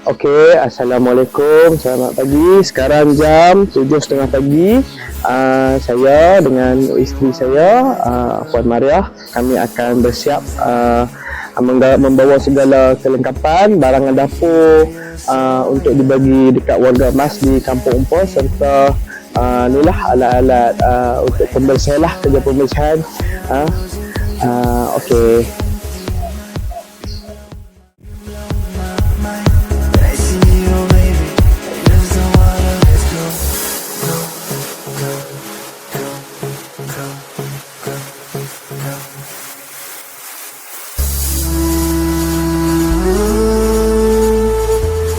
Okey, Assalamualaikum. Selamat pagi. Sekarang jam 7.30 pagi. Saya dengan isteri saya, Puan Mariah, kami akan bersiap membawa segala kelengkapan barangan dapur untuk dibagi dekat warga emas di Kampung Umpol, serta inilah alat-alat untuk pembersihan lah, kerja pembersihan. Okey.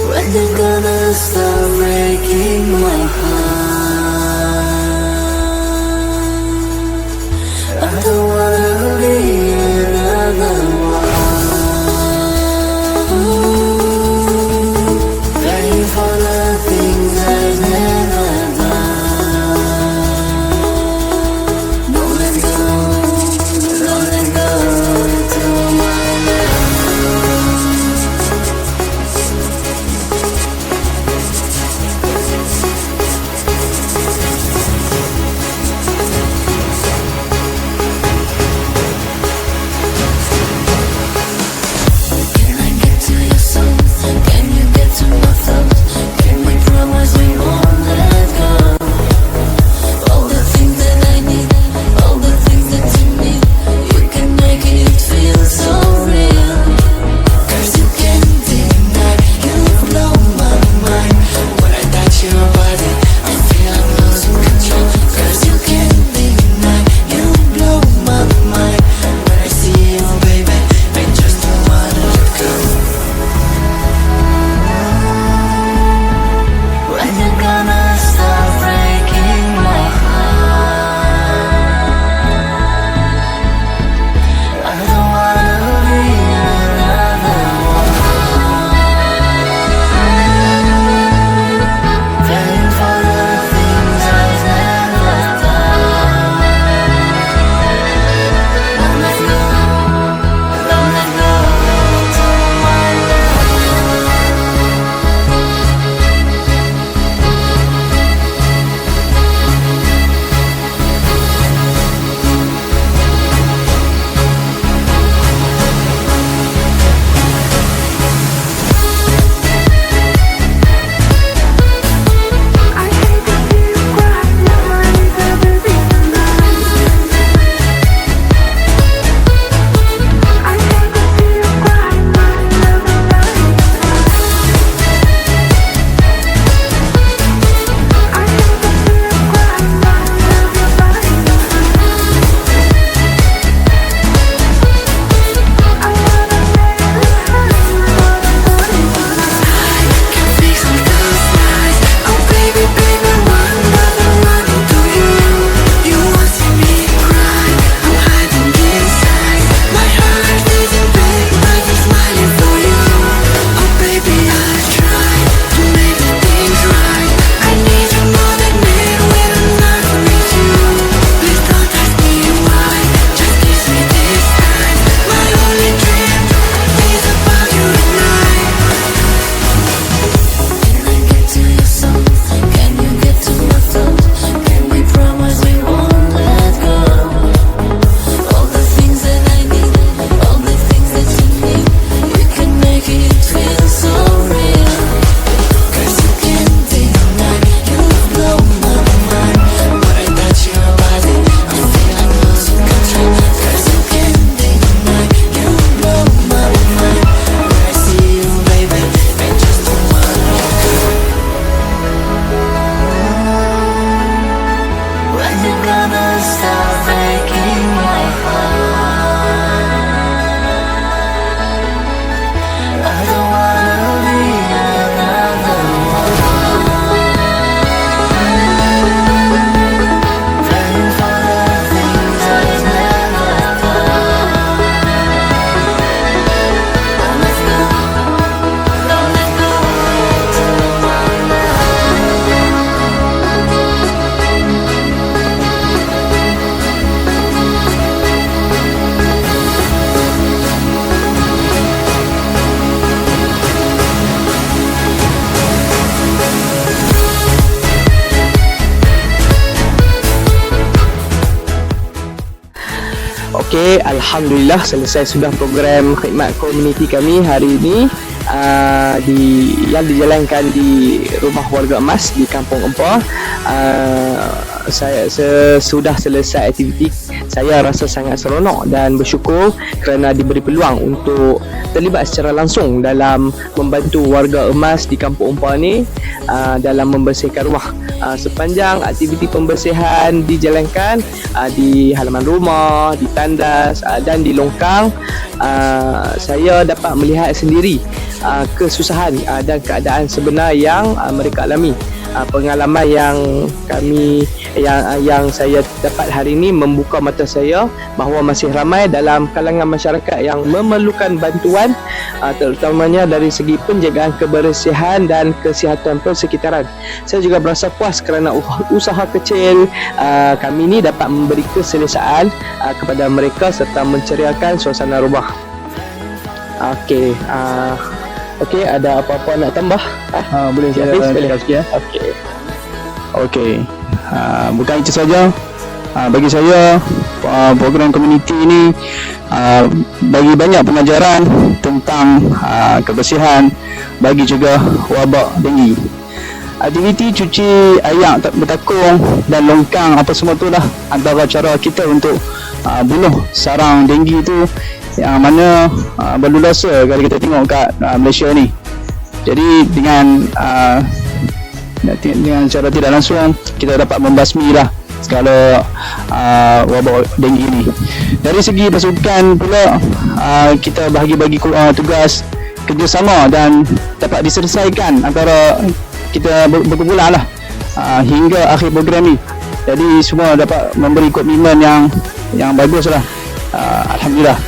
When you're gonna stop breaking my heart, I don't wanna be another Okey, alhamdulillah selesai sudah program khidmat komuniti kami hari ini yang dijalankan di Rumah Warga Emas di Kampung Empah. Saya sesudah selesai aktiviti, saya rasa sangat seronok dan bersyukur kerana diberi peluang untuk terlibat secara langsung dalam membantu warga emas di Kampung Empah ni dalam membersihkan rumah. Sepanjang aktiviti pembersihan dijalankan di halaman rumah, di tandas dan di longkang, saya dapat melihat sendiri kesusahan dan keadaan sebenar yang mereka alami. Pengalaman yang saya dapat hari ini membuka mata saya bahawa masih ramai dalam kalangan masyarakat yang memerlukan bantuan, terutamanya dari segi penjagaan kebersihan dan kesihatan persekitaran. Saya juga berasa puas kerana usaha kecil kami ini dapat memberi keselesaan kepada mereka serta menceriakan suasana rumah. Okey, ada apa-apa nak tambah? Boleh saya cakap sikit ya? Okey. Bukan itu saja. Bagi saya program komuniti ini bagi banyak pengajaran tentang kebersihan, bagi juga wabak denggi. Aktiviti cuci air bertakung dan longkang apa semua tu lah antara cara kita untuk bunuh sarang denggi tu yang mana berluasa kalau kita tengok kat Malaysia ni. Jadi dengan cara tidak langsung kita dapat membasmi lah segala wabak denggi ni. Dari segi pasukan pula, kita bahagi-bagi tugas kerjasama dan dapat diselesaikan antara kita berkumpulan lah hingga akhir program ni. Jadi semua dapat memberi komitmen yang bagus lah. Alhamdulillah.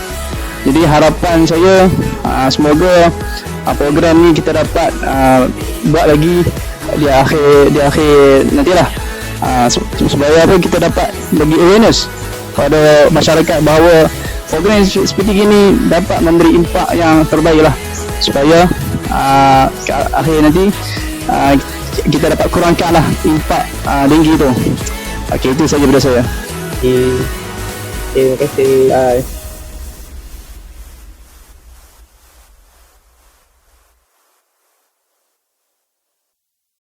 Jadi harapan saya semoga program ni kita dapat buat lagi di akhir nantilah, supaya kita dapat bagi awareness pada masyarakat bahawa program seperti ini dapat memberi impak yang terbaik lah, supaya ke akhir nanti kita dapat kurangkan lah impak denggi tu. Okey, itu saja daripada saya. Terima kasih. Bye.